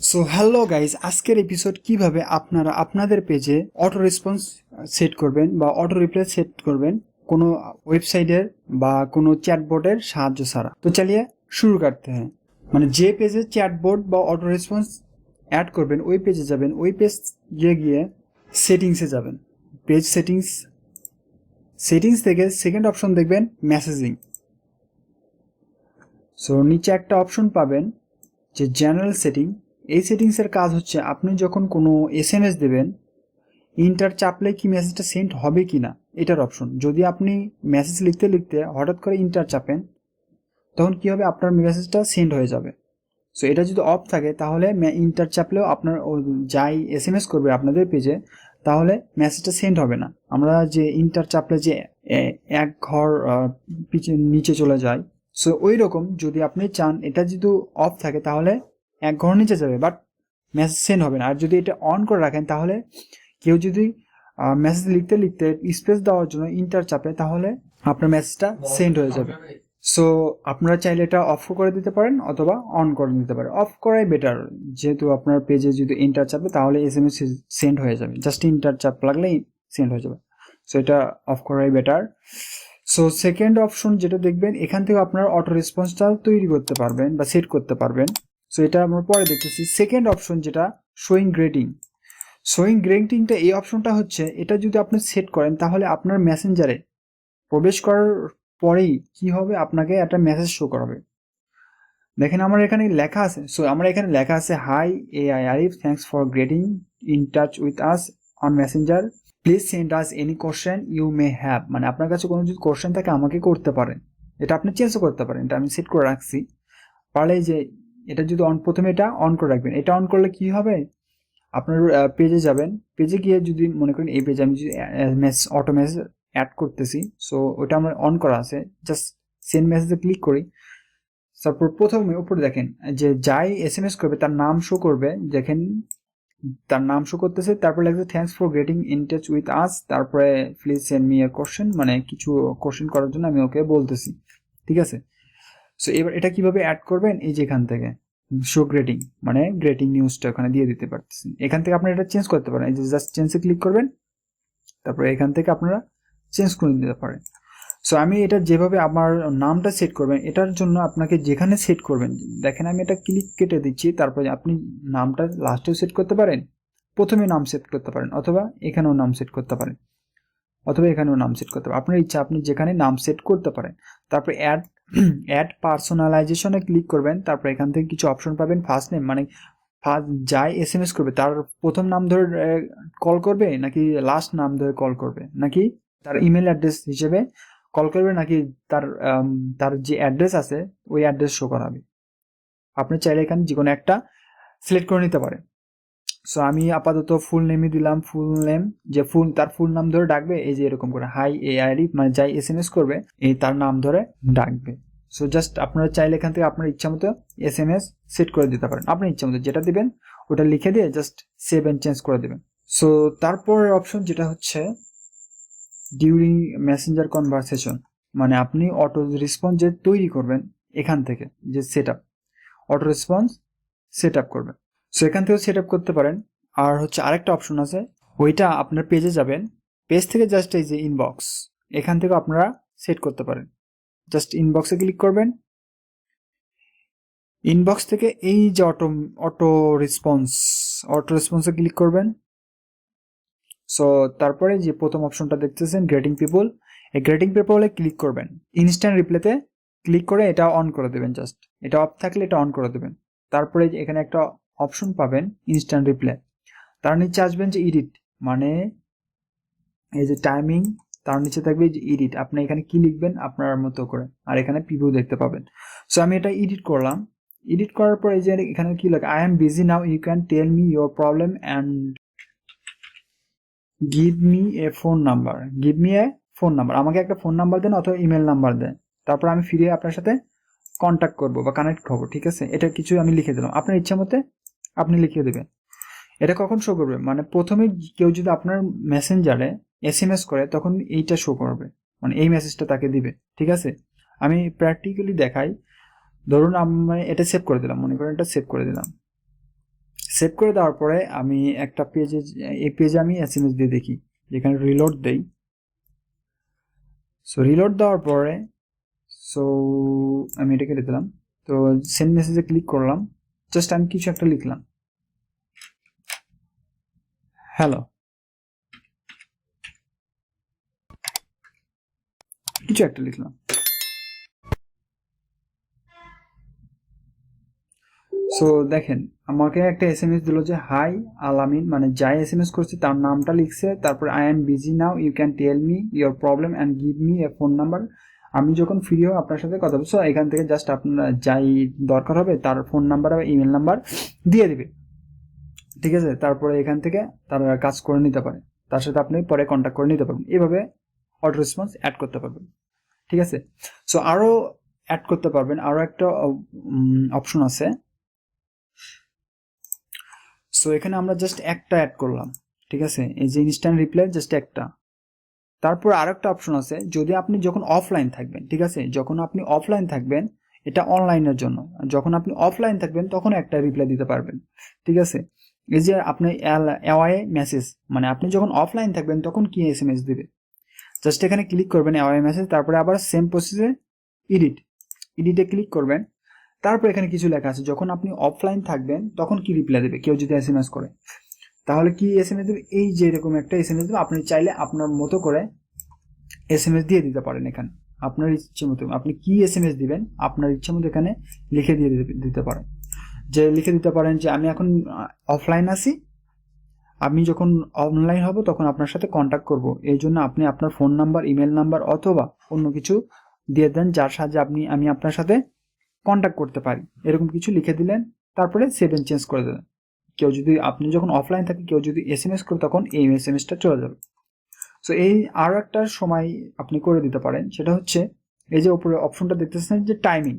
So hello guys, আজকের episode কিভাবে আপনারা আপনাদের পেজে অটো রেসপন্স সেট করবেন বা অটো রিপ্লাই সেট করবেন কোনো ওয়েবসাইটের বা কোনো চ্যাটবোর্ডের সাহায্য ছাড়া। তো চালিয়ে শুরু করতে হয়, মানে যে পেজে চ্যাটবোর্ড বা অটো রেসপন্স অ্যাড করবেন ওই পেজে যাবেন, ওই পেজে গিয়ে সেটিংসে যাবেন, পেজ সেটিংস থেকে সেকেন্ড অপশন দেখবেন মেসেজিং। সো নিচে একটা অপশন পাবেন যে জেনারেল সেটিং। এই সেটিংসের কাজ হচ্ছে আপনি যখন কোনো এসএমএস দেবেন, ইন্টার চাপলে কি মেসেজটা সেন্ড হবে কি না এটার অপশন। যদি আপনি মেসেজ লিখতে লিখতে হঠাৎ করে ইন্টার চাপেন, তখন কি হবে, আপনার মেসেজটা সেন্ড হয়ে যাবে। সো এটা যদি অফ থাকে তাহলে ইন্টার চাপলেও আপনার যাই এসএমএস করবে আপনাদের পেজে, তাহলে মেসেজটা সেন্ড হবে না। আমরা যে ইন্টার চাপলে যে এক ঘর নিচে চলে যায়, সো ওই রকম যদি আপনি চান এটা যদি অফ থাকে তাহলে এক ঘর নিচে যাবে, বাট মেসেজ সেন্ড হবে না। আর যদি এটা অন করে রাখেন তাহলে কেউ যদি মেসেজ লিখতে লিখতে স্পেস দেওয়ার জন্য ইন্টার চাপে, তাহলে আপনার মেসেজটা সেন্ড হয়ে যাবে। সো আপনারা চাইলে এটা অফ করে দিতে পারেন অথবা অন করে দিতে পারেন। অফ করাই বেটার, যেহেতু আপনার পেজে যদি ইন্টার চাপে তাহলে এসএমএস সেন্ড হয়ে যাবে, জাস্ট ইন্টার চাপ লাগলেই সেন্ড হয়ে যাবে। সো এটা অফ করাই বেটার। সো সেকেন্ড অপশন যেটা দেখবেন, এখান থেকে আপনার অটো রেসপন্সটা তৈরি করতে পারবেন বা সেট করতে পারবেন। সো এটা আমরা পরে দেখতেছি। সেকেন্ড অপশন যেটা শোয়িং গ্রেটিং। শোয়িং গ্রেটিংটা এই অপশনটা হচ্ছে, এটা যদি আপনি সেট করেন তাহলে আপনার মেসেঞ্জারে প্রবেশ করার পরেই কি হবে, আপনাকে একটা মেসেজ শো করাবে। দেখেন আমার এখানে লেখা আছে, সো আমার এখানে লেখা আছে, hi AI Arif, thanks for getting in touch with us on messenger, please send us any question you may have. মানে আপনার কাছে কোনো যদি কোশ্চেন থাকে আমাকে করতে পারেন। এটা আপনি চেঞ্জও করতে পারেন, এটা আমি সেট করে রাখছি। পারলে যে এটা যদি প্রথমে এটা অন করে রাখবেন। এটা অন করলে কি হবে, আপনার পেজে যাবেন, পেজে গিয়ে যদি মনে করেন এই পেজে আমি যদি অটো মেসেজ অ্যাড করতেছি, সো ওটা আমার অন করা আছে, জাস্ট সেন্ড মেসেজে ক্লিক করি। তারপর প্রথমে উপরে দেখেন যে যাই এসএমএস করবে তার নাম শো করবে, দেখেন তার নাম শো করতেছে। তারপর লাগছে thanks for getting in touch with us, তারপরে please send me a question, মানে কিছু কোশ্চেন করার জন্য আমি ওকে বলতেছি, ঠিক আছে। সো এবার এটা কিভাবে অ্যাড করবেন, এই যে এখান থেকে শো গ্রেটিং, মানে গ্রেটিং নিউজটা ওখানে দিয়ে দিতে পারতেছেন। এখান থেকে আপনারা এটা চেঞ্জ করতে পারেন, এই যে জাস্ট চেঞ্জে ক্লিক করবেন, তারপরে এখান থেকে আপনারা চেঞ্জ করে দিতে পারেন। সো আমি এটা যেভাবে আমার নামটা সেট করবেন, এটার জন্য আপনাকে যেখানে সেট করবেন, দেখেন আমি এটা ক্লিক কেটে দিচ্ছি, তারপরে আপনি নামটা লাস্টেও সেট করতে পারেন, প্রথমে নাম সেট করতে পারেন, অথবা এখানেও নাম সেট করতে পারেন, অথবা এখানেও নাম সেট করতে পারেন, আপনার ইচ্ছা, আপনি যেখানে নাম সেট করতে পারেন। তারপরে অ্যাড পার্সোনালাইজেশনে ক্লিক করবেন, তারপর এখান থেকে কিছু অপশন পাবেন। ফার্স্ট নেম, মানে যাই এসএমএস করবে তার প্রথম নাম ধরে কল করবে, নাকি লাস্ট নাম ধরে কল করবে, নাকি তার ইমেল অ্যাড্রেস হিসেবে কল করবে, নাকি তার তার যে অ্যাড্রেস আছে ওই অ্যাড্রেস শো করাবে। আপনি চাইলে এখানে যে কোনো একটা সিলেক্ট করে নিতে পারেন। সো আমি আপাতত ফুল নেমই দিলাম, ফুল নেম, যে তার ফুল নাম ধরে ডাকবে, এই যে এরকম করে হাই AI, মানে যাই এসএমএস করবে এই তার নাম ধরে ডাকবে। সো জাস্ট আপনারা চাইলে এখান থেকে আপনার ইচ্ছা মতো এসএমএস সেট করে দিতে পারেন, আপনার ইচ্ছা মতো যেটা দিবেন ওটা লিখে দিয়ে জাস্ট সেভ এন্ড চেঞ্জ করে দেবেন। সো তারপরের অপশন যেটা হচ্ছে ডিউরিং মেসেঞ্জার কনভারসেশন, মানে আপনি অটো রেসপন্স যে তৈরি করবেন এখান থেকে, যে set up, auto response set up করবেন। সো এখান থেকেও সেট আপ করতে পারেন। আর হচ্ছে আরেকটা অপশন আছে, ওইটা আপনার পেজে যাবেন, পেজ থেকে জাস্ট এই যে ইনবক্স, এখান থেকে আপনারা সেট করতে পারেন। জাস্ট ইনবক্সে ক্লিক করবেন, ইনবক্স থেকে এই যে অটো রেসপন্সে ক্লিক করবেন। সো তারপরে যে প্রথম অপশনটা দেখতেছেন গ্রেটিং পিপল, এই গ্রেটিং পিপলে ক্লিক করবেন, ইনস্ট্যান্ট রিপ্লাইতে ক্লিক করে এটা অন করে দেবেন। জাস্ট এটা অফ থাকলে এটা অন করে দেবেন। তারপরে এখানে একটা অপশন পাবেন ইনস্ট্যান্ট রিপ্লাই, তার নিচে আসবেন যে এডিট, মানে এই যে টাইমিং, তার নিচে থাকবে যে এডিট, আপনি এখানে কি লিখবেন আপনার মতো করে, আর এখানে প্রিভিউ দেখতে পাবেন। সো আমি এটা এডিট করলাম, এডিট করার পর এই যে এখানে কি লেখা, I am busy now, you can tell me your problem and give me a phone number, give me a phone number, আমাকে একটা ফোন নাম্বার দেন অথবা ইমেল নাম্বার দেন, তারপর আমি ফিরে আপনার সাথে কন্ট্যাক্ট করবো বা কানেক্ট হবো, ঠিক আছে। এটা কিছু আমি লিখে দিলাম, আপনার ইচ্ছা মতে আপনি লিখে দেবেন। এটা কখন শো করবে, মানে প্রথমে কেউ যদি আপনার মেসেঞ্জারে এসএমএস করে তখন এইটা শো করবে, মানে এই মেসেজটা তাকে দিবে, ঠিক আছে। আমি প্র্যাকটিক্যালি দেখাই, ধরুন আমি এটা সেভ করে দিলাম, মনে করেন এটা সেভ করে দিলাম। সেভ করে দেওয়ার পরে আমি একটা পেজে, এই পেজে আমি এসএমএস দিয়ে দেখি, যেখানে রিলোড দেই। সো রিলোড দেওয়ার পরে সো আমি এটা কেটে দিলাম। তো সেন্ড মেসেজে ক্লিক করলাম, জাস্ট আমি কিছু একটা লিখলাম, হ্যালো, কিছু একটা লিখলাম। সো দেখেন আমাকে একটা এসএমএস দিল যে হাই আলামিন, মানে যাই এসএমএস করছে তার নামটা লিখছে, তারপর I am busy now, you can tell me your problem and give me a phone number. আমি যখন ফ্রি হব আপনার সাথে কথা বলবো। সো এখান থেকে জাস্ট আপনার যাই দরকার হবে তার ফোন নাম্বার বা ইমেল নাম্বার দিয়ে দিবে, ঠিক আছে। তারপরে এখান থেকে তারা কাজ করে নিতে পারে, তার সাথে আপনি পরে কন্ট্যাক্ট করে নিতে পারবেন। এভাবে অটো রেসপন্স অ্যাড করতে পারবেন, ঠিক আছে। সো আরও অ্যাড করতে পারবেন, আরও একটা অপশন আছে। সো এখানে আমরা জাস্ট একটা অ্যাড করলাম, ঠিক আছে, এই যে ইনস্ট্যান্ট রিপ্লাই জাস্ট একটা। তারপর আরেকটা অপশন আছে, যদি আপনি যখন অফলাইন থাকবেন, ঠিক আছে, যখন আপনি অফলাইন থাকবেন, এটা অনলাইনের জন্য, যখন আপনি অফলাইন থাকবেন তখন একটা রিপ্লাই দিতে পারবেন, ঠিক আছে। এই যে আপনি অ্যাওয়াই মেসেজ, মানে আপনি যখন অফলাইন থাকবেন তখন কি এসএমএস দিবে, জাস্ট এখানে ক্লিক করবেন অ্যাওয়াই মেসেজ, তারপরে আবার সেম প্রসেসে এডিটে ক্লিক করবেন। তারপর এখানে কিছু লেখা আছে, যখন আপনি অফলাইন থাকবেন তখন কি রিপ্লাই দেবে কেউ যদি এসএমএস করে, তাহলে কি এসএমএস দেবে, এই যে এরকম একটা এসএমএস দেবে। আপনি চাইলে আপনার মতো করে এসএমএস দিয়ে দিতে পারেন, এখানে আপনার ইচ্ছে মতো আপনি কি এসএমএস দিবেন আপনার ইচ্ছে মতো এখানে লিখে দিয়ে দিতে পারেন। যে লিখে দিতে পারেন যে আমি এখন অফলাইন আছি, আমি যখন অনলাইন হব তখন আপনার সাথে কন্ট্যাক্ট করব, এই জন্য আপনি আপনার ফোন নাম্বার, ইমেল নাম্বার অথবা অন্য কিছু দিয়ে দেন যার সাহায্যে আমি আপনার সাথে কন্ট্যাক্ট করতে পারি, এরকম কিছু লিখে দিলেন। তারপরে সেভ এন্ড চেঞ্জ করে দিলেন। কেউ যদি, আপনি যখন অফলাইন থাকেন কেউ যদি এসএমএস করে তখন এই এসএমএসটা চলে যাবে। সো এই আরও একটা সময় আপনি করে দিতে পারেন, সেটা হচ্ছে এই যে উপরে অপশনটা দেখতেছেন যে টাইমিং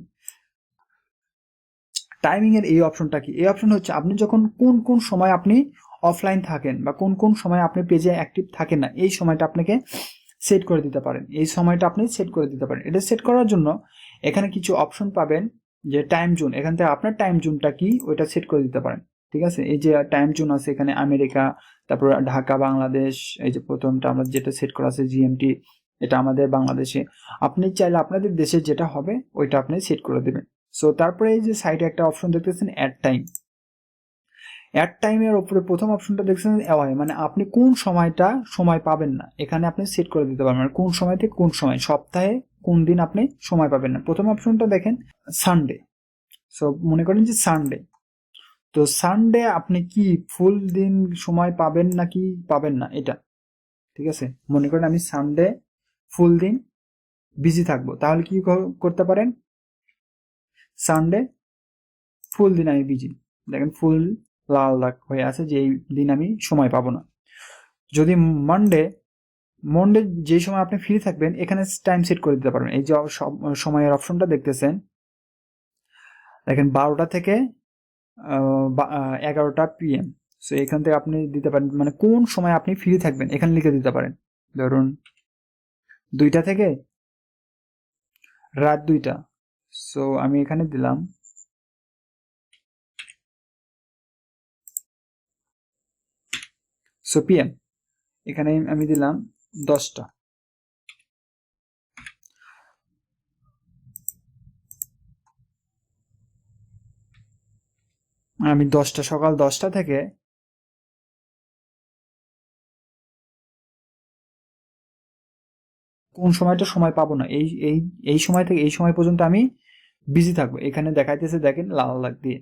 এর এই অপশনটা কি, এই অপশন হচ্ছে আপনি যখন কোন কোন সময় আপনি অফলাইন থাকেন বা কোন কোন সময় আপনি পেজে অ্যাক্টিভ থাকেন না, এই সময়টা আপনাকে সেট করে দিতে পারেন, এই সময়টা আপনি সেট করে দিতে পারেন। এটা সেট করার জন্য এখানে কিছু অপশন পাবেন, যে টাইম জোন, এখান থেকে আপনার টাইম জোনটা কি ওইটা সেট করে দিতে পারেন, ঠিক আছে। এই যে টাইম জোন আছে এখানে আমেরিকা, তারপর ঢাকা, বাংলাদেশ, এই যে প্রথমটা আমরা যেটা সেট করা আছে জিএমটি, এটা আমাদের বাংলাদেশে। আপনি চাইলে আপনাদের দেশে যেটা হবে ওইটা আপনি সেট করে দেবেন। সো তারপরে এই যে সাইডে একটা অপশন দেখতেছেন অ্যাড টাইমের উপরে প্রথম অপশনটা দেখছেন অ্যাওয়াই, মানে আপনি কোন সময়টা সময় পাবেন না, এখানে আপনি সেট করে দিতে পারবেন কোন সময় থেকে কোন সময়, সপ্তাহে কোন দিন আপনি সময় পাবেন না। প্রথম অপশনটা দেখেন সানডে, সো মনে করেন যে সানডে, তো সানডে আপনি কি ফুল দিন সময় পাবেন নাকি পাবেন না এটা, ঠিক আছে। মনে করেন আমি সানডে ফুল দিন বিজি থাকবো, তাহলে কি করতে পারেন, সানডে ফুল দিন আমি বিজি, দেখেন ফুল লাল দাগ হয়ে আছে যে এই দিন আমি সময় পাবো না। যদি মন্ডে যে সময় আপনি ফ্রি থাকবেন এখানে টাইম সেট করে দিতে পারবেন। এই যে সময়ের অপশনটা দেখতেছেন, দেখেন 12টা থেকে 11টা PM। সো এখান থেকে আপনি দিতে পারেন মানে কোন সময় আপনি ফ্রি থাকবেন এখানে লিখে দিতে পারেন, ধরুন 2টা থেকে রাত 2টা। সো আমি এখানে দিলাম PM, এখানে আমি দিলাম 10টা। আমি সকাল 10টা থেকে কোন সময়টা সময় পাবো না, এই সময় থেকে এই সময় পর্যন্ত আমি বিজি থাকবো, এখানে দেখাইতেছে দেখেন লাল লাগ দিয়ে।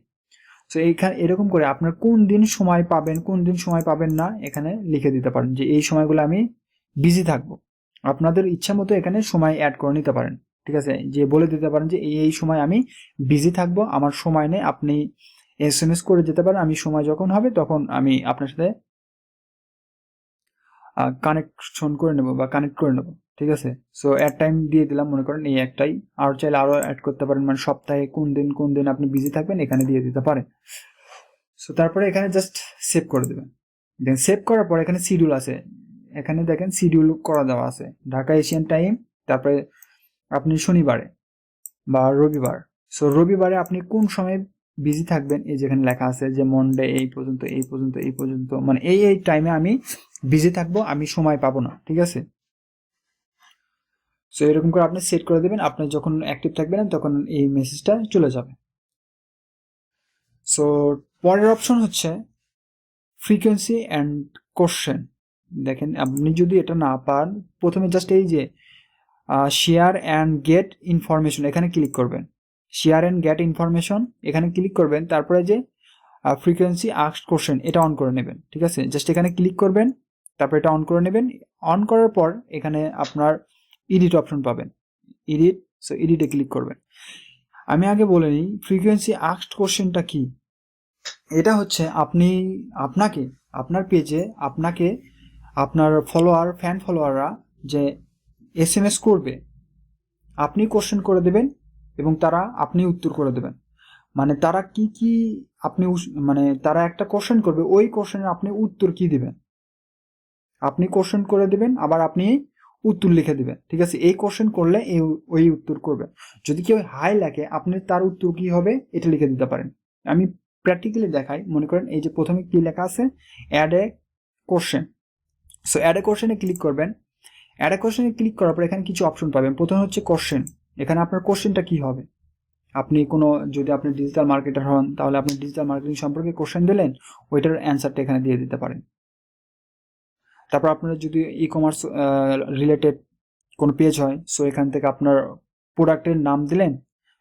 তো এইখানে এরকম করে আপনার কোন দিন সময় পাবেন কোন দিন সময় পাবেন না এখানে লিখে দিতে পারেন, যে এই সময়গুলো আমি বিজি থাকবো। আপনাদের ইচ্ছা মতো এখানে সময় অ্যাড করে নিতে পারেন, ঠিক আছে, যে বলে দিতে পারেন যে এই সময় আমি বিজি থাকবো, আমার সময় নেই, আপনি এসএমএস করে যেতে পারেন, আমি সময় যখন হবে তখন আমি আপনার সাথে কানেকশন করে নেব বা কানেক্ট করে নেব, ঠিক আছে। সো অ্যাড টাইম দিয়ে দিলাম, মনে করেন এই একটাই, আর চাইলে আরও অ্যাড করতে পারেন, মানে সপ্তাহে কোন দিন আপনি বিজি থাকবেন এখানে দিয়ে দিতে পারেন। সো তারপরে এখানে জাস্ট সেভ করে দেবেন। দেন সেভ করার পর এখানে শিডিউল আছে, এখানে দেখেন শিডিউল করা দেওয়া আছে ঢাকা এশিয়ান টাইম, তারপরে আপনি শনিবারে বা রবিবার, সো রবিবারে আপনি কোন সময় বিজি থাকবেন, এই যেখানে লেখা আছে যে মন্ডে এই পর্যন্ত এই পর্যন্ত এই পর্যন্ত, মানে এই টাইমে আমি বিজি থাকবো, আমি সময় পাবো না, ঠিক আছে। সো এরকম করে আপনি সেট করে দেবেন, আপনি যখন অ্যাক্টিভ থাকবেন তখন এই মেসেজটা চলে যাবে। সো পরের অপশন হচ্ছে ফ্রিকোয়েন্সি অ্যান্ড কোশ্চেন। দেখেন আপনি যদি এটা না পান, প্রথমে জাস্ট এই যে শেয়ার অ্যান্ড গেট ইনফরমেশন এখানে ক্লিক করবেন, শেয়ার অ্যান্ড গেট ইনফরমেশন এখানে ক্লিক করবেন, তারপরে যে ফ্রিকোয়েন্সি আস্কড কোশ্চেন এটা অন করে নেবেন, ঠিক আছে। জাস্ট এখানে ক্লিক করবেন, তারপর এটা অন করে নেবেন। অন করার পর এখানে আপনার এডিট অপশন পাবেন, এডিট, সো এডিটে ক্লিক করবেন। আমি আগে বলে নিই ফ্রিকোয়েন্সি আস্কড কোশ্চেনটা কি। এটা হচ্ছে আপনাকে আপনার পেজে আপনাকে আপনার ফ্যান ফলোয়াররা যে এসএমএস করবে, আপনি কোশ্চেন করে দেবেন এবং আপনি উত্তর করে দেবেন। মানে তারা কি আপনি মানে তারা একটা কোশ্চেন করবে, ওই কোশ্চেনের আপনি উত্তর কি দিবেন, আপনি কোশ্চেন করে দিবেন, আবার আপনি উত্তর লিখে দিবেন, ঠিক আছে। এই কোশ্চেন করলে ওই উত্তর করবে। যদি কেউ হাই লেখে, আপনি তার উত্তর কি হবে এটা লিখে দিতে পারেন। আমি প্র্যাকটিক্যালি দেখাই। মনে করেন এই যে প্রথমে কি লেখা আছে, add a question. So add a কোশ্চেনে ক্লিক করবেন। অ্যাড এ কোশ্চেনে ক্লিক করার পর এখানে কিছু অপশন পাবেন। প্রথমে হচ্ছে কোশ্চেন। এখানে আপনার কোশ্চেনটা কি হবে, আপনি যদি আপনি ডিজিটাল মার্কেটার হন, তাহলে আপনি ডিজিটাল মার্কেটিং সম্পর্কে কোশ্চেন দিলেন, ওইটার অ্যান্সারটা এখানে দিয়ে দিতে পারেন। তারপর আপনার যদি ই কমার্স রিলেটেড কোনো পেজ হয়, সো এখান থেকে আপনার প্রোডাক্টের নাম দিলেন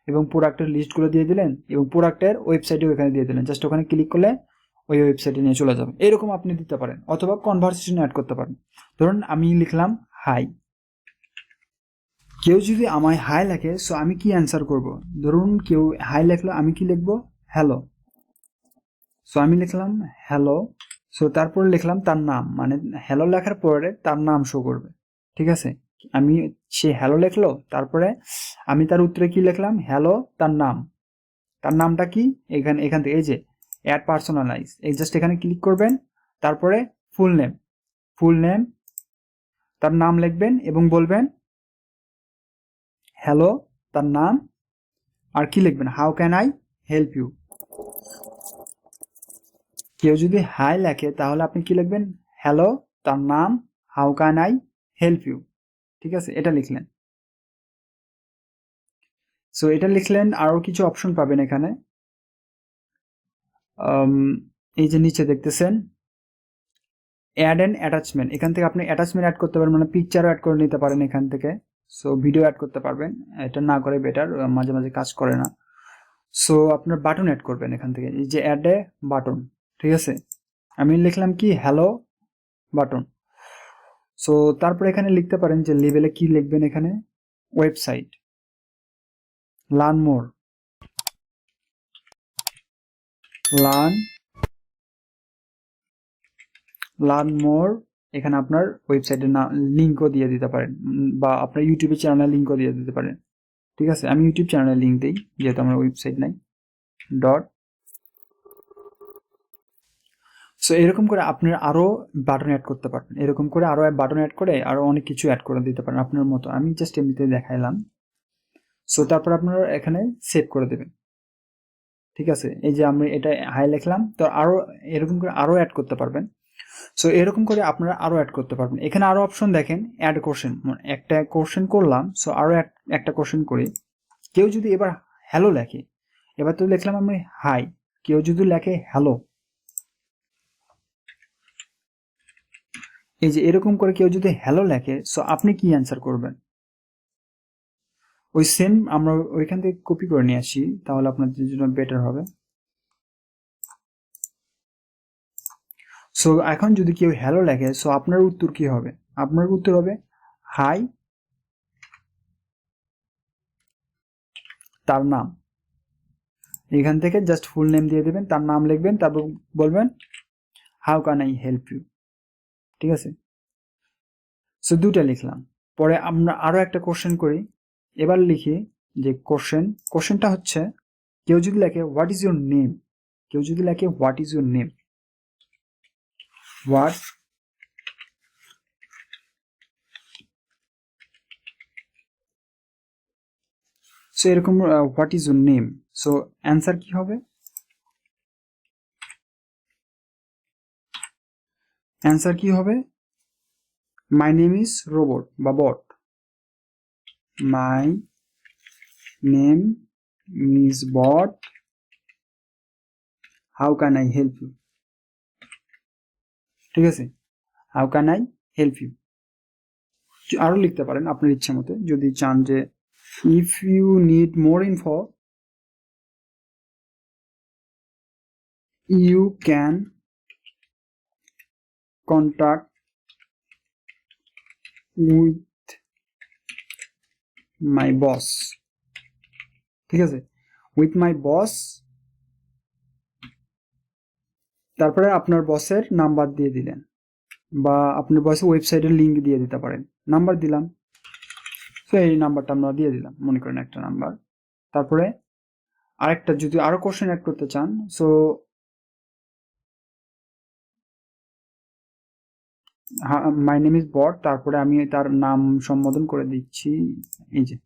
এবং প্রোডাক্টের লিস্টগুলো দিয়ে দিলেন এবং প্রোডাক্টের ওয়েবসাইটেও এখানে দিয়ে দিলেন। জাস্ট ওখানে ক্লিক করলে ওই ওয়েবসাইটে নিয়ে চলে যাবে। এরকম আপনি দিতে পারেন, অথবা কনভারসেশন অ্যাড করতে পারেন। ধরুন আমি লিখলাম হাই, কেউ যদি আমায় হাই লেখে, সো আমি কি অ্যান্সার করব। ধরুন কেউ হাই লেখলো, আমি কি লিখবো, হ্যালো। সো আমি লিখলাম হ্যালো। সো তারপরে লিখলাম তার নাম, মানে হ্যালো লেখার পরে তার নাম শো করবে, ঠিক আছে। সে হ্যালো লিখলো, তারপরে আমি তার উত্তরে কি লিখলাম, হ্যালো তার নাম, তার নামটা কি, এখান থেকে এই যে অ্যাড পার্সোনালাইজ, এই জাস্ট এখানে ক্লিক করবেন, তারপরে ফুল নেম তার নাম লিখবেন এবং বলবেন হ্যালো তার নাম, আর কি লিখবেন, how can I help you. কেউ যদি হাই লেখে তাহলে আপনি কি লিখবেন, হ্যালো তার নাম, how can I help you, ঠিক আছে, এটা লিখলেন। সো এটা লিখলেন, আরো কিছু অপশন পাবেন এখানে। এই যে নিচে দেখতেছেন অ্যাড অ্যান্ড অ্যাটাচমেন্ট, এখান থেকে আপনি অ্যাটাচমেন্ট অ্যাড করতে পারেন, মানে পিকচারও অ্যাড করে নিতে পারেন এখান থেকে। সো ভিডিও অ্যাড করতে পারবেন, এটা না করে বেটার, মাঝে মাঝে কাজ করে না। সো আপনার বাটন অ্যাড করবেন এখান থেকে, এই যে অ্যাড এ বাটন, ঠিক আছে। আমি লিখলাম কি, হ্যালো বাটন। সো তারপর এখানে লিখতে পারেন যে লেবেলে কি লিখবেন, এখানে website, learn more, learn more, এখানে আপনার ওয়েবসাইটের নাম লিঙ্কও দিয়ে দিতে পারেন, বা আপনার ইউটিউবের চ্যানেলের লিঙ্কও দিয়ে দিতে পারেন, ঠিক আছে। আমি ইউটিউব চ্যানেলের লিঙ্ক দিই, যেহেতু আমার ওয়েবসাইট নাই। সো এরকম করে আপনার আরো বাটন অ্যাড করতে পারবেন, এরকম করে আরো বাটন অ্যাড করে আরো অনেক কিছু অ্যাড করে দিতে পারেন আপনার মতো। আমি জাস্ট এমনিতে দেখাইলাম। সো তারপর আপনারা এখানে সেভ করে দেবেন, ঠিক আছে। এই যে আমি এটা হাই লিখলাম, তো আরো এরকম করে আরো অ্যাড করতে পারবেন। সো এরকম করে আপনারা আরো অ্যাড করতে পারবেন। এখানে আরো অপশন দেখেন, অ্যাড কোশ্চেন, একটা কোশ্চেন করলাম, সো আরো একটা কোশ্চেন করি। কেউ যদি এবার হ্যালো লেখে, এবার তো লিখলাম আমি হাই, কেউ যদি লেখে হ্যালো, এই যে এরকম করে কেউ যদি হ্যালো লেখে, সো আপনি কি অ্যান্সার করবেন, ওই সেম আমরা ওইখান থেকে কপি করে নিয়ে আসি, তাহলে আপনাদের জন্য বেটার হবে। সো এখন যদি কেউ হ্যালো লেখে, সো আপনার উত্তর কি হবে, আপনার উত্তর হবে হাই তার নাম। এখান থেকে জাস্ট ফুল নেম দিয়ে দেবেন, তার নাম লিখবেন, তারপর বলবেন how can I help you, ঠিক আছে। সো দুটা লিখলাম, পরে আমরা আরো একটা কোশ্চেন করি। এবার লিখি যে কোশ্চেনটা হচ্ছে, কেউ যদি লেখে হোয়াট ইজ ইউর নেম, কেউ যদি লেখে what is your name, what so এরকম what is your name, so answer কি হবে, অ্যান্সার কি হবে? মাই নেম ইজ রোবট বা bot. My name is bot, how can I help you. ঠিক আছে, how can I help you. আরো লিখতে পারেন আপনার ইচ্ছা মতে, যদি চান যে if you need more info you can contact with my boss. ঠিক আছে, উইথ মাই বস, তারপরে আপনার বসের নাম্বার দিয়ে দিলেন, বা আপনার বসের ওয়েবসাইটের লিঙ্ক দিয়ে দিতে পারেন। নাম্বার দিলাম, তো এই নাম্বারটা আমরা দিয়ে দিলাম, মনে করেন একটা নাম্বার। তারপরে আরেকটা যদি আরো কোশ্চেন অ্যাড করতে চান, সো মাই নেম ইজ বট, তারপরে আমি তার নাম সম্বোধন করে দিচ্ছি, এই যে।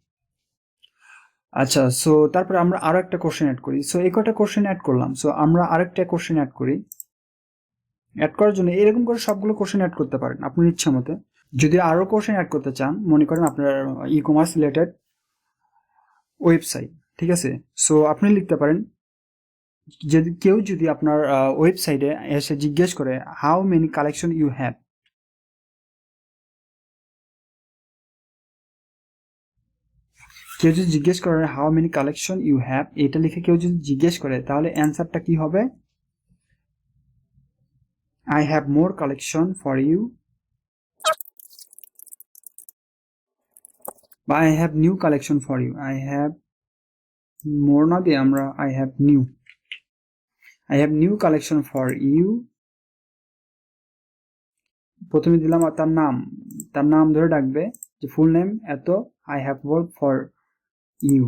আচ্ছা, সো তারপরে আমরা আরো একটা কোশ্চেন অ্যাড করি। সো এই কটা কোশ্চেন অ্যাড করলাম, সো আমরা আরেকটা কোশ্চেন অ্যাড করি। অ্যাড করার জন্য এরকম করে সবগুলো কোশ্চেন অ্যাড করতে পারেন আপনার ইচ্ছা মতে। যদি আরো কোশ্চেন অ্যাড করতে চান, মনে করেন আপনার ই কমার্স রিলেটেড ওয়েবসাইট, ঠিক আছে, সো আপনি লিখতে পারেন, যদি আপনার ওয়েবসাইটে এসে জিজ্ঞেস করে how many collection you have, কেউ যদি জিজ্ঞেস করে how many collection you have, এটা লিখে কেউ যদি জিজ্ঞেস করে, তাহলে অ্যান্সারটা কি হবে? I have more collection for you, বা I have new collection for you. I have more না দিয়ে আমরা I have new collection for you. প্রথমে দিলাম তার নাম ধরে ডাকবে, যে ফুল নেম এত, I have work for you.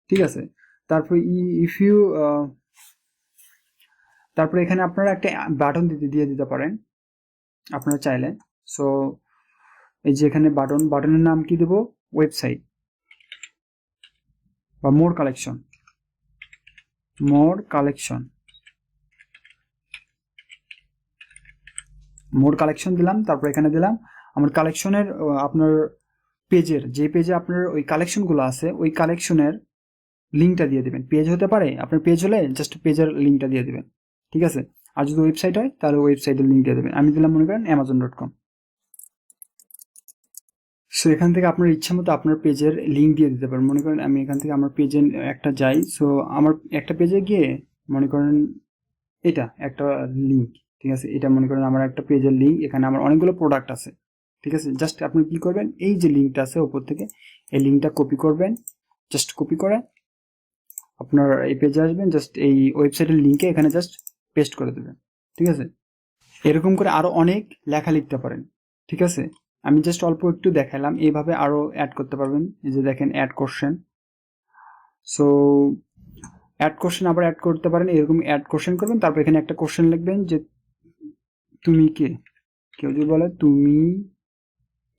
ঠিক আছে, তারপর ইফ ইউ, তারপরে এখানে আপনারা একটা বাটন দিয়ে দিতে পারেন আপনারা চাইলে। সো এই যে এখানে বাটনের নাম কি দেব? ওয়েবসাইট বা মোর কালেকশন দিলাম। তারপর এখানে দিলাম আমার কালেকশনের, আপনার পেজের, যে পেজে আপনার ওই কালেকশনগুলো আছে, ওই কালেকশনের লিঙ্কটা দিয়ে দেবেন। পেজ হতে পারে, আপনার পেজ হলে জাস্ট পেজের লিঙ্কটা দিয়ে দেবেন। ঠিক আছে, আর যদি ওয়েবসাইট হয় তাহলে ওয়েবসাইটের লিঙ্ক দিয়ে দেবেন। আমি দিলাম মনে করেন amazon.com। সো এখান থেকে আপনার ইচ্ছা মতো আপনার পেজের লিঙ্ক দিয়ে দিতে পারেন। মনে করেন আমি এখান থেকে আমার পেজে একটা যাই, সো আমার একটা পেজে গিয়ে মনে করেন এটা একটা লিঙ্ক, ঠিক আছে, এটা মনে করেন আমার একটা পেজের লিঙ্ক, এখানে আমার অনেকগুলো প্রোডাক্ট আছে। ঠিক আছে, জাস্ট আপনি কি করবেন, এই যে লিঙ্কটা আছে উপর থেকে, এই লিঙ্কটা কপি করবেন, জাস্ট কপি করে আপনার এই পেজে আসবেন, জাস্ট এই ওয়েবসাইটের লিঙ্কে এখানে জাস্ট পেস্ট করে দেবেন। ঠিক আছে, এরকম করে আরো অনেক লেখা লিখতে পারেন। ঠিক আছে, আমি জাস্ট অল্প একটু দেখালাম, এইভাবে আরো অ্যাড করতে পারবেন। এই যে দেখেন add question, so add question আবার অ্যাড করতে পারেন। এরকম অ্যাড কোশ্চেন করবেন, তারপর এখানে একটা কোশ্চেন লিখবেন যে তুমি কে। কেউ যদি বলে তুমি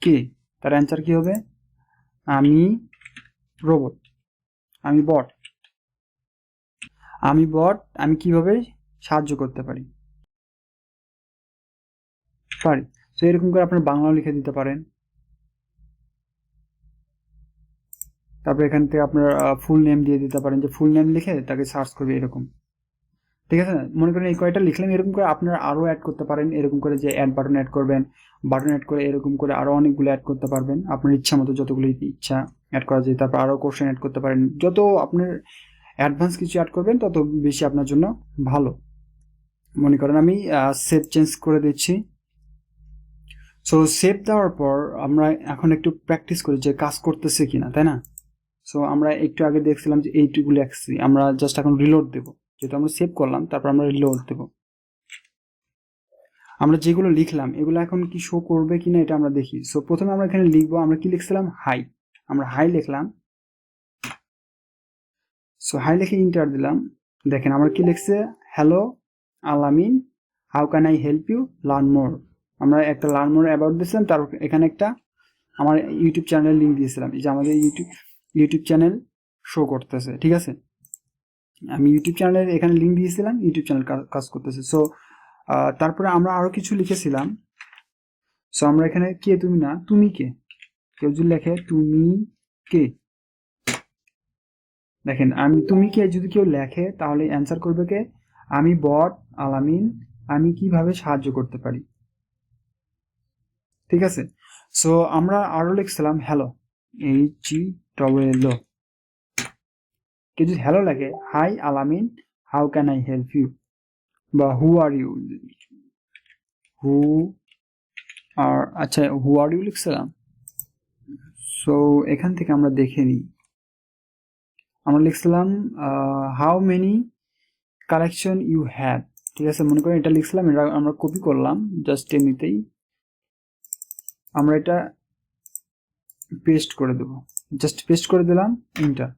কে, তার অ্যান্সার কি হবে? আমি রোবট, আমি বট, আমি কিভাবে সাহায্য করতে পারি। তো এরকম করে আপনার বাংলা লিখে দিতে পারেন। তারপর এখান থেকে আপনার ফুল নেম দিয়ে দিতে পারেন, যে ফুল নেম লিখে তাকে সার্চ করবে এরকম। ঠিক আছে, মনে করেন এই কয়টা লিখলাম, এরকম করে আপনারা আরো অ্যাড করতে পারেন। এরকম করে যে অ্যাড বাটন অ্যাড করবেন, বাটন অ্যাড করে এরকম করে আরো অনেকগুলো অ্যাড করতে পারবেন আপনার ইচ্ছা মতো, যতগুলো ইচ্ছা অ্যাড করা যায়। তারপর আরো কোশ্চেন অ্যাড করতে পারেন। যত আপনার অ্যাডভান্স কিছু অ্যাড করবেন তত বেশি আপনার জন্য ভালো। মনে করেন আমি সেভ চেঞ্জ করে দিচ্ছি। সো সেভ দেওয়ার পর আমরা এখন একটু প্র্যাকটিস করি যে কাজ করতেছে কিনা, তাই না? সো আমরা একটু আগে দেখছিলাম যে এইটুকু লেখছি, আমরা জাস্ট এখন রিলোড দেবো, যেহেতু আমরা সেভ করলাম, তারপর আমরা রিলোড দেবো। আমরা যেগুলো লিখলাম এগুলো এখন কি শো করবে কিনা এটা আমরা দেখি। সো প্রথমে আমরা এখানে লিখবো, আমরা কি লিখছিলাম? হাই। আমরা হাই লিখলাম, সো হাই লিখে ইন্টার দিলাম। দেখেন আমার কি লিখছে, hello Alamin, how can I help you learn more. আমরা একটা লার্ন মোর অ্যাবাউট দিয়েছিলাম, তারপর এখানে একটা আমার ইউটিউব চ্যানেলের লিঙ্ক দিয়েছিলাম, এই যে আমাদের ইউটিউব চ্যানেল শো করতেছে। ঠিক আছে, আমি ইউটিউব চ্যানেলের এখানে লিঙ্ক দিয়েছিলাম, ইউটিউব চ্যানেল কাজ করতেছে। সো তারপরে আমরা আরো কিছু লিখেছিলাম। সো আমরা এখানে কে তুমি না তুমি কে, কেউ যদি লেখে তুমি কে, দেখেন আমি তুমি কে যদি কেউ লেখে তাহলে অ্যান্সার করবে কে, আমি বট আলামিন, আমি কিভাবে সাহায্য করতে পারি। ঠিক আছে, সো আমরা আরো লিখছিলাম হ্যালো, HELL, কেউ যদি হ্যালো লেখে, hi Alamin, how can I help you, বা হু আর ইউ, হু আর আচ্ছা হু আর ইউ লিখছিলাম। সো এখান থেকে আমরা দেখে নিই, আমরা লিখছিলাম how many collection you have. ঠিক আছে, মনে করেন এটা লিখছিলাম, এটা আমরা কপি করলাম জাস্ট এমনিতেই, আমরা এটা পেস্ট করে দেব, জাস্ট পেস্ট করে দিলাম, ইন্টার।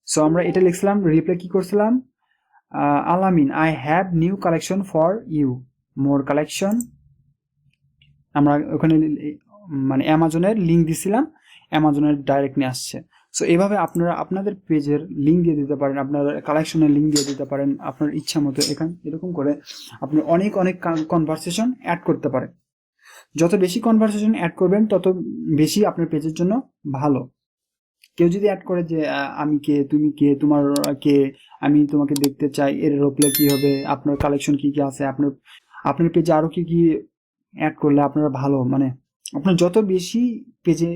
সো আমরা এটা লিখছিলাম, রিপ্লাই কি করছিলাম, Alamin I have new collection for you, more collection, আমরা ওখানে মানে অ্যামাজনের লিঙ্ক দিছিলাম, অ্যামাজনের ডাইরেক্ট নিয়ে আসছে। সো এইভাবে আপনারা আপনাদের পেজের লিঙ্ক দিয়ে দিতে পারেন, আপনার কালেকশনের লিঙ্ক দিয়ে দিতে পারেন আপনার ইচ্ছা মতো। এরকম করে আপনি অনেক অনেক কনভারসেশন অ্যাড করতে পারেন। যত বেশি কনভারসেশন অ্যাড করবেন তত বেশি আপনার পেজের জন্য ভালো। কেউ যদি অ্যাড করে যে আমি কে, তুমি কে, তোমার কে, আমি তোমাকে দেখতে চাই, এর রিপ্লাই কি হবে, আপনার কালেকশন কি কি আছে, আপনার পেজে আরো কি কি অ্যাড করলে আপনারা ভালো, মানে আপনার যত বেশি পেজে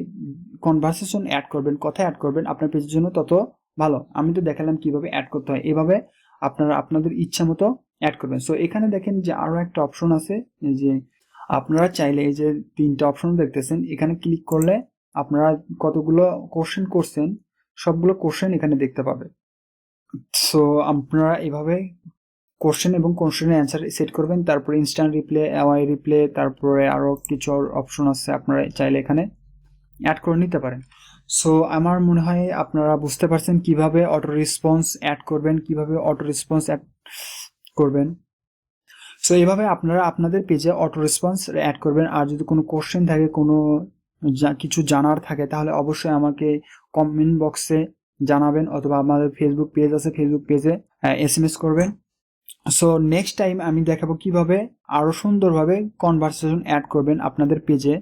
কনভারসেশন অ্যাড করবেন, কথা অ্যাড করবেন, আপনার পেজের জন্য তত ভালো। আমি তো দেখালাম কিভাবে অ্যাড করতে হয়, এভাবে আপনারা আপনাদের ইচ্ছা মতো অ্যাড করবেন। সো এখানে দেখেন যে আরো একটা অপশন আছে, যে আপনারা চাইলে এই যে 3টা অপশন দেখতেছেন, এখানে ক্লিক করলে আপনারা কতগুলো কোশ্চেন করছেন সবগুলো কোশ্চেন এখানে দেখতে পাবে। সো আপনারা এভাবে কোশ্চেন এবং কোশ্চেনের অ্যান্সার সেট করবেন, তারপরে ইনস্ট্যান্ট রিপ্লে, এওয়াই রিপ্লে, তারপরে আরো কিছু অপশন আছে, আপনারা চাইলে এখানে অ্যাড করে নিতে পারেন। সো আমার মনে হয় আপনারা বুঝতে পারছেন কিভাবে অটো রেসপন্স অ্যাড করবেন, কিভাবে অটো রেসপন্স অ্যাড করবেন। সো এইভাবে আপনারা আপনাদের পেজে অটো রেসপন্স অ্যাড করবেন। আর যদি কোনো কোশ্চেন থাকে, কোনো কিছু জানার থাকে, তাহলে অবশ্যই আমাকে কমেন্ট বক্সে জানাবেন, অথবা আমাদের ফেসবুক পেজ আছে, ফেসবুক পেজে SMS করবেন। সো নেক্সট টাইম আমি দেখাবো কিভাবে আরো সুন্দরভাবে কনভারসেশন অ্যাড করবেন আপনাদের পেজে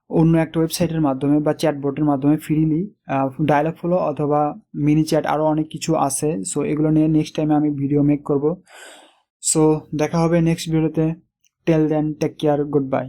অন্য একটা ওয়েবসাইটের মাধ্যমে বা চ্যাটবটের মাধ্যমে ফ্রিলি, ডায়লগ ফ্লো অথবা মিনি চ্যাট, আরো অনেক কিছু আছে। সো এগুলো নিয়ে নেক্সট টাইমে আমি ভিডিও মেক করব। সো দেখা হবে নেক্সট ভিডিওতে। টেল দেন, টেক কেয়ার, গুড বাই।